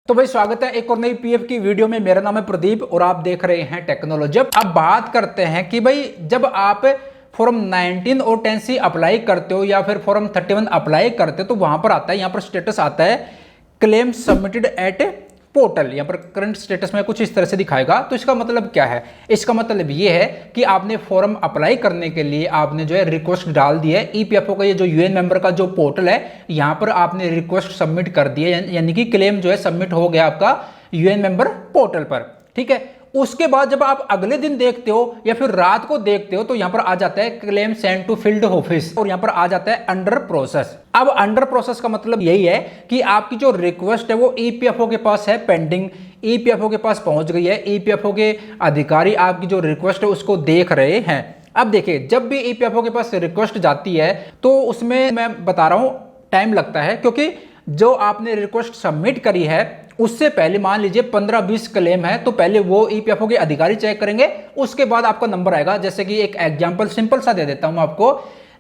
तो भाई स्वागत है एक और नई पीएफ की वीडियो में। मेरा नाम है प्रदीप और आप देख रहे हैं टेक्नोलॉजी। अब बात करते हैं कि भाई जब आप फॉर्म 19 और 10C अप्लाई करते हो या फिर फॉर्म 31 अप्लाई करते हो तो वहां पर आता है, यहाँ पर स्टेटस आता है क्लेम सबमिटेड एट पोर्टल। यहाँ पर करंट स्टेटस में कुछ इस तरह से दिखाएगा। तो इसका मतलब क्या है? इसका मतलब ये है कि आपने फॉर्म अप्लाई करने के लिए आपने जो है रिक्वेस्ट डाल दी है। ईपीएफओ का ये जो यूएन मेंबर का जो पोर्टल है, यहाँ पर आपने रिक्वेस्ट सबमिट कर दी है, यानी कि क्लेम जो है सबमिट हो गया आपका यूएन मेंबर पोर्टल पर। ठीक है, उसके बाद जब आप अगले दिन देखते हो या फिर रात को देखते हो तो यहां पर आ जाता है claim send to field office और यहां पर आ जाता है अंडर प्रोसेस। अब अंडर प्रोसेस का मतलब यही है कि आपकी जो रिक्वेस्ट है वो ईपीएफओ के पास है पेंडिंग, ईपीएफओ के पास पहुंच गई है, ईपीएफओ के अधिकारी आपकी जो रिक्वेस्ट है उसको देख रहे हैं। अब देखिए, जब भी ईपीएफओ के पास रिक्वेस्ट जाती है तो उसमें मैं बता रहा हूं टाइम लगता है, क्योंकि जो आपने रिक्वेस्ट सबमिट करी है उससे पहले मान लीजिए 15-20 क्लेम है तो पहले वो ईपीएफओ के अधिकारी चेक करेंगे, उसके बाद आपका नंबर आएगा। जैसे कि एक एग्जांपल सिंपल सा दे देता हूं आपको।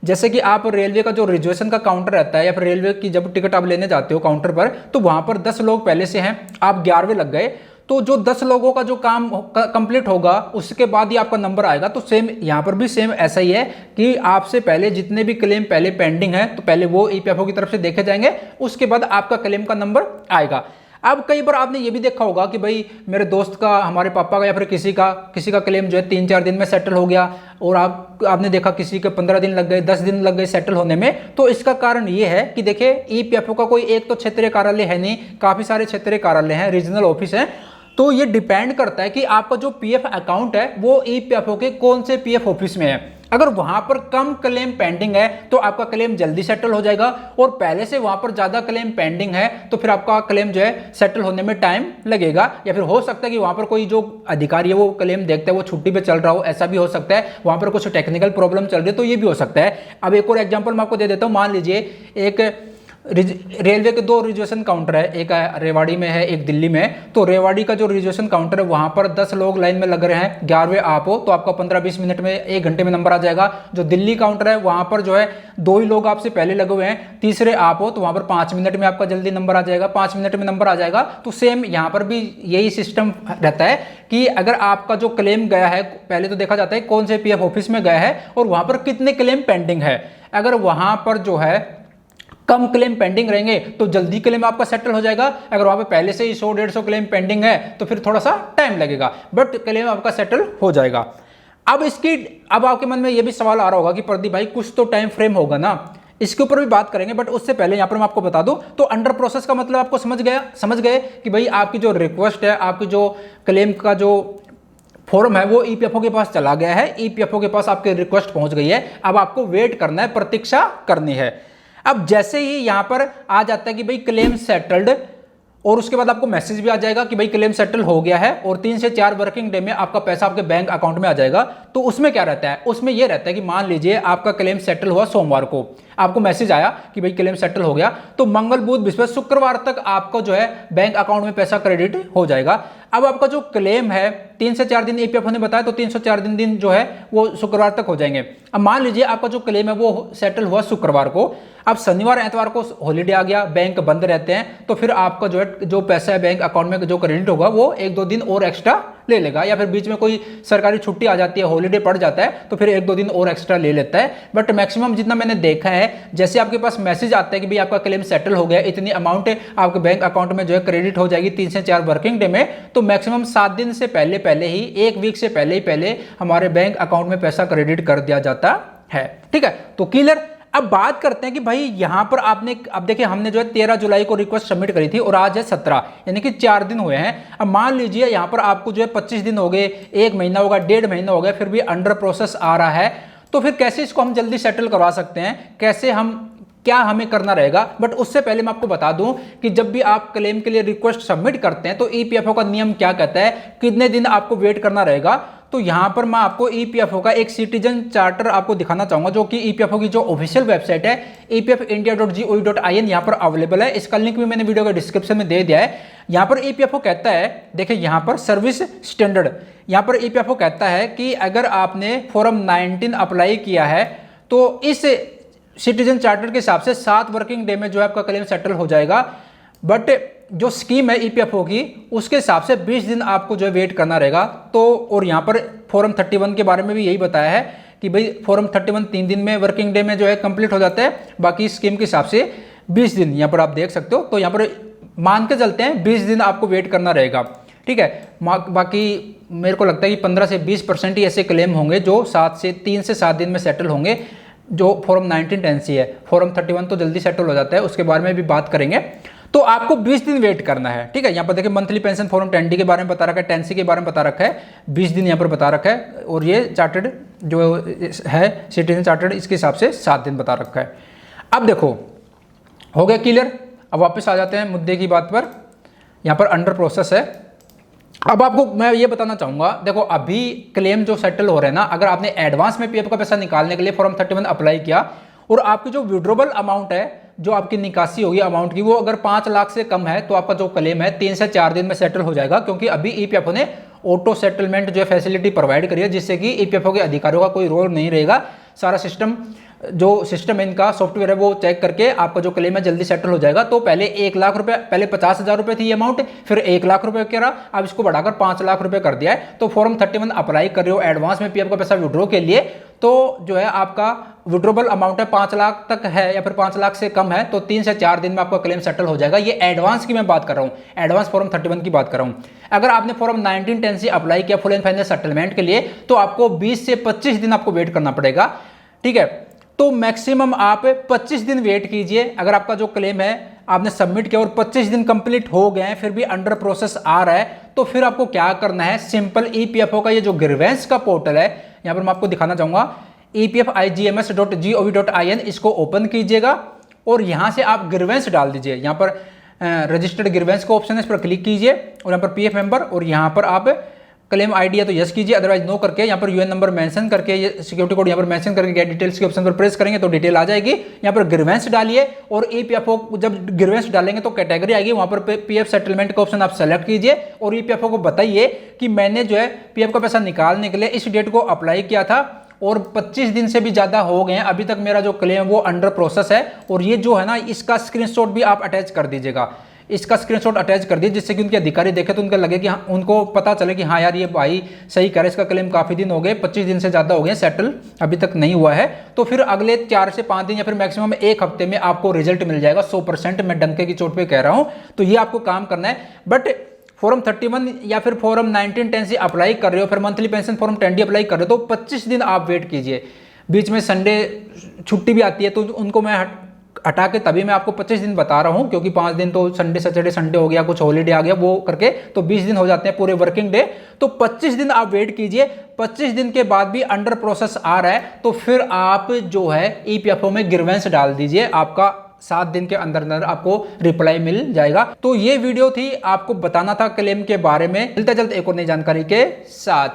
जैसे कि आप रेलवे का जो रिजर्वेशन का काउंटर रहता है या फिर रेलवे की जब टिकट आप लेने जाते हो काउंटर पर, तो वहां पर 10 लोग पहले से हैं, आप 11वें लग गए, तो जो 10 लोगों का जो काम कंप्लीट होगा उसके बाद ही आपका नंबर आएगा। तो सेम यहाँ पर भी सेम ऐसा ही है कि आपसे पहले जितने भी क्लेम पहले पेंडिंग है तो पहले वो ईपीएफओ की तरफ से देखे जाएंगे, उसके बाद आपका क्लेम का नंबर आएगा। अब कई बार आपने ये भी देखा होगा कि भाई मेरे दोस्त का, हमारे पापा का या फिर किसी का क्लेम जो है 3-4 दिन में सेटल हो गया और आपने देखा किसी के 15 दिन लग गए, 10 दिन लग गए सेटल होने में। तो इसका कारण ये है कि देखिए ईपीएफओ का कोई एक तो क्षेत्रीय कार्यालय है नहीं, काफी सारे क्षेत्रीय कार्यालय हैं, रीजनल ऑफिस है। तो ये डिपेंड करता है कि आपका जो पीएफ अकाउंट है वो ईपीएफओ के कौन से पीएफ ऑफिस में है। अगर वहां पर कम क्लेम पेंडिंग है तो आपका क्लेम जल्दी सेटल हो जाएगा, और पहले से वहां पर ज्यादा क्लेम पेंडिंग है तो फिर आपका क्लेम जो है सेटल होने में टाइम लगेगा। या फिर हो सकता है कि वहां पर कोई जो अधिकारी है वो क्लेम देखता है वो छुट्टी पे चल रहा हो, ऐसा भी हो सकता है। वहां पर कुछ टेक्निकल प्रॉब्लम चल रही है तो ये भी हो सकता है। अब एक और एग्जाम्पल मैं आपको दे देता हूँ। मान लीजिए एक रेलवे के 2 रिजर्वेशन काउंटर है, एक रेवाड़ी में है एक दिल्ली में। तो रेवाड़ी का जो रिजर्वेशन काउंटर है वहां पर 10 लोग लाइन में लग रहे हैं, 11वें आप हो तो आपका 15-20 मिनट में 1 घंटे में नंबर आ जाएगा। जो दिल्ली काउंटर है वहां पर जो है 2 ही लोग आपसे पहले लगे हुए हैं, तीसरे आप हो तो वहां पर 5 मिनट में आपका जल्दी नंबर आ जाएगा, 5 मिनट में नंबर आ जाएगा। तो सेम यहाँ पर भी यही सिस्टम रहता है कि अगर आपका जो क्लेम गया है, पहले तो देखा जाता है कौन से पीएफ ऑफिस में गया है और वहां पर कितने क्लेम पेंडिंग है। अगर वहां पर जो है कम क्लेम पेंडिंग रहेंगे तो जल्दी क्लेम आपका सेटल हो जाएगा। अगर वहां पे पहले से ही 100-150 क्लेम पेंडिंग है तो फिर थोड़ा सा टाइम लगेगा, बट क्लेम आपका सेटल हो जाएगा। अब आपके मन में यह भी सवाल आ रहा होगा कि प्रदीप भाई कुछ तो टाइम फ्रेम होगा ना, इसके ऊपर भी बात करेंगे, बट उससे पहले यहां पर मैं आपको बता दूं तो अंडर प्रोसेस का मतलब आपको समझ गए कि भाई आपकी जो रिक्वेस्ट है, आपकी जो क्लेम का जो फॉर्म है वो ईपीएफओ के पास चला गया है, ईपीएफओ के पास आपकी रिक्वेस्ट पहुंच गई है। अब आपको वेट करना है, प्रतीक्षा करनी है। अब जैसे ही यहां पर आ जाता है कि भाई क्लेम सेटल्ड, और उसके बाद आपको मैसेज भी आ जाएगा कि भाई क्लेम सेटल हो गया है और 3 से 4 वर्किंग डे में आपका पैसा आपके बैंक अकाउंट में आ जाएगा। तो उसमें क्या रहता है? उसमें यह रहता है कि मान लीजिए आपका क्लेम सेटल हुआ सोमवार को, आपको मैसेज आया कि भाई क्लेम सेटल हो गया, तो मंगल बुध बृहस्पति शुक्रवार तक आपको जो है बैंक अकाउंट में पैसा क्रेडिट हो जाएगा। अब आपका जो क्लेम है 3 से 4 दिन ईपीएफओ ने बताया, तो 3 से 4 दिन जो है वो शुक्रवार तक हो जाएंगे। अब मान लीजिए आपका जो क्लेम है वो सेटल हुआ शुक्रवार को, अब शनिवार एतवार को हॉलीडे आ गया, बैंक बंद रहते हैं, तो फिर आपका जो है जो पैसा है बैंक अकाउंट में जो क्रेडिट होगा वो 1-2 दिन और एक्स्ट्रा ले लेगा। या फिर बीच में कोई सरकारी छुट्टी आ जाती है, हॉलीडे पड़ जाता है, तो फिर 1-2 दिन और एक्स्ट्रा ले लेता है। बट मैक्सिमम जितना मैंने देखा है, जैसे आपके पास मैसेज आता है कि भाई आपका क्लेम सेटल हो गया, इतनी अमाउंट आपके बैंक अकाउंट में जो है क्रेडिट हो जाएगी 3 से 4 वर्किंग डे में, तो मैक्सिमम 7 दिन से पहले ही, 1 वीक से पहले हमारे बैंक अकाउंट में पैसा क्रेडिट कर दिया जाता है। ठीक है, तो क्लियर। अब बात करते हैं कि भाई यहां पर अब देखिए हमने जो है 13 जुलाई को रिक्वेस्ट सबमिट करी थी और आज है 17, यानी कि 4 दिन हुए हैं। अब मान लीजिए यहां पर आपको जो है 25 दिन हो गए, 1 महीना होगा, 1.5 महीना हो गया, फिर भी अंडर प्रोसेस आ रहा है। तो फिर कैसे इसको हम जल्दी सेटल करवा सकते हैं, क्या हमें करना रहेगा? बट उससे पहले मैं आपको बता दूं कि जब भी आप क्लेम के लिए रिक्वेस्ट सबमिट करते हैं तो ईपीएफओ का नियम क्या कहता है, कितने दिन आपको वेट करना रहेगा। तो यहां पर मैं आपको ईपीएफओ का एक सिटीजन चार्टर आपको दिखाना चाहूंगा, जो कि ईपीएफओ की जो ऑफिशियल वेबसाइट है epfindia.gov.in यहां पर अवेलेबल है। इसका लिंक भी मैंने वीडियो के डिस्क्रिप्शन में दे दिया है। यहां पर ईपीएफओ कहता है, देखिए यहां पर सर्विस स्टैंडर्ड, यहां पर ईपीएफओ कहता है कि अगर आपने फॉर्म 19 अप्लाई किया है तो इस सिटीजन चार्टर के हिसाब से 7 वर्किंग डे में जो है आपका क्लेम सेटल हो जाएगा। बट जो स्कीम है ईपीएफओ की उसके हिसाब से 20 दिन आपको जो है वेट करना रहेगा। तो और यहाँ पर फॉर्म 31 के बारे में भी यही बताया है कि भाई फॉर्म 31 3 दिन में वर्किंग डे में जो है कंप्लीट हो जाता है, बाकी स्कीम के हिसाब से 20 दिन यहाँ पर आप देख सकते हो। तो यहाँ पर मान के चलते हैं 20 दिन आपको वेट करना रहेगा, ठीक है। बाकी मेरे को लगता है कि 15 से 20% ही ऐसे क्लेम होंगे जो 3 से 7 दिन में सेटल होंगे, जो फॉर्म 1910C है। फॉर्म 31 तो जल्दी सेटल हो जाता है, उसके बारे में भी बात करेंगे। तो आपको 20 दिन वेट करना है, ठीक है। यहाँ पर देखिए मंथली पेंशन फॉर्म 10D के बारे में बता रखा है, 10C के बारे में बता रखा है, 20 दिन यहाँ पर बता रखा है। और ये चार्टर्ड जो है सिटीजन चार्टर्ड, इसके हिसाब से 7 दिन बता रखा है। अब देखो हो गया क्लियर। अब वापस आ जाते हैं मुद्दे की बात पर। यहाँ पर अंडर प्रोसेस है। अब आपको मैं ये बताना चाहूँगा, देखो अभी क्लेम जो सेटल हो रहे हैं ना, अगर आपने एडवांस में पीएफ का पैसा निकालने के लिए फॉर्म 31 अप्लाई किया और आपकी जो विड्रोबल अमाउंट है, जो आपकी निकासी होगी अमाउंट की, वो अगर 5 लाख से कम है तो आपका जो क्लेम है 3 से 4 दिन में सेटल हो जाएगा। क्योंकि अभी ईपीएफओ ने ऑटो सेटलमेंट जो है फैसिलिटी प्रोवाइड करी है, जिससे कि ईपीएफओ के अधिकारियों का कोई रोल नहीं रहेगा। सारा सिस्टम इनका सॉफ्टवेयर है वो चेक करके आपका जो क्लेम है जल्दी सेटल हो जाएगा। तो पहले 1 लाख रुपए, पहले 50,000 रुपए थी ये अमाउंट, फिर 1 लाख रुपए करा, अब इसको बढ़ाकर 5 लाख रुपए कर दिया है। तो फॉर्म 31 अप्लाई कर रहे हो एडवांस में पीएफ का पैसा विड्रॉ के लिए, तो जो है आपका विड्रोबल अमाउंट है 5 लाख तक है या फिर 5 लाख से कम है, तो 3 से 4 दिन में आपका क्लेम सेटल हो जाएगा। ये एडवांस की मैं बात कर रहा हूँ, एडवांस फॉर्म 31 की बात कर रहा हूँ। अगर आपने फॉर्म 1910C अप्लाई किया फुल एंड फाइनल सेटलमेंट के लिए, तो आपको 20 से 25 दिन आपको वेट करना पड़ेगा, ठीक है। तो मैक्सिमम आप 25 दिन वेट कीजिए। अगर आपका जो क्लेम है आपने सबमिट किया और 25 दिन कंप्लीट हो गए हैं, फिर भी अंडर प्रोसेस आ रहा है, तो फिर आपको क्या करना है, सिंपल ईपीएफओ का ये जो ग्रीवेंस का पोर्टल है, यहां पर मैं आपको दिखाना चाहूंगा, epfigms.gov.in, इसको ओपन कीजिएगा और यहां से आप ग्रीवेंस डाल दीजिए। यहां पर रजिस्टर्ड ग्रीवेंस का ऑप्शन है, इस पर क्लिक कीजिए और यहां पर पीएफ मेंबर, और यहां पर आप क्लेम आईडी है तो यस कीजिए, अदरवाइज नो करके यहाँ पर यूएन नंबर मेंशन करके, ये सिक्योरिटी कोड यहाँ पर मेंशन करके गेट डिटेल्स के ऑप्शन पर प्रेस करेंगे तो डिटेल आ जाएगी। यहाँ पर ग्रीवेंस डालिए और ईपीएफओ जब ग्रीवेंस डालेंगे तो कैटेगरी आएगी, वहाँ पर पीएफ सेटलमेंट का ऑप्शन आप सेलेक्ट कीजिए और ईपीएफओ को बताइए कि मैंने जो है पीएफ का पैसा निकालने के लिए इस डेट को अप्लाई किया था और 25 दिन से भी ज़्यादा हो गए हैं, अभी तक मेरा जो क्लेम है वो अंडर प्रोसेस है। और ये जो है ना, इसका स्क्रीनशॉट भी आप अटैच कर दीजिएगा, इसका स्क्रीनशॉट अटैच कर दिए, जिससे कि उनके अधिकारी देखे तो उनका लगे कि हाँ, उनको पता चले कि हाँ यार ये भाई सही कह रहे, इसका क्लेम काफ़ी दिन हो गए, 25 दिन से ज़्यादा हो गए, सेटल अभी तक नहीं हुआ है। तो फिर अगले 4 से 5 दिन या फिर मैक्सिमम 1 हफ्ते में आपको रिजल्ट मिल जाएगा 100%। मैं डंके की चोट पे कह रहा हूँ, तो ये आपको काम करना है। बट फॉर्म 31 या फिर फॉर्म 1910C अप्लाई कर रहे हो, फिर monthly pension form 10D apply कर रहे हो, तो 25 दिन आप वेट कीजिए। बीच में संडे छुट्टी भी आती है तो उनको मैं हटा के तभी मैं आपको 25 दिन बता रहा हूं, क्योंकि 5 दिन तो संडे सैटरडे संडे हो गया, कुछ हॉलीडे आ गया, वो करके तो 20 दिन हो जाते हैं पूरे वर्किंग डे। तो 25 दिन आप वेट कीजिए। 25 दिन के बाद भी अंडर प्रोसेस आ रहा है तो फिर आप जो है ईपीएफओ में ग्रीवेंस डाल दीजिए, आपका 7 दिन के अंदर अंदर आपको रिप्लाई मिल जाएगा। तो ये वीडियो थी, आपको बताना था क्लेम के बारे में। मिलते जल्द एक और नई जानकारी के साथ।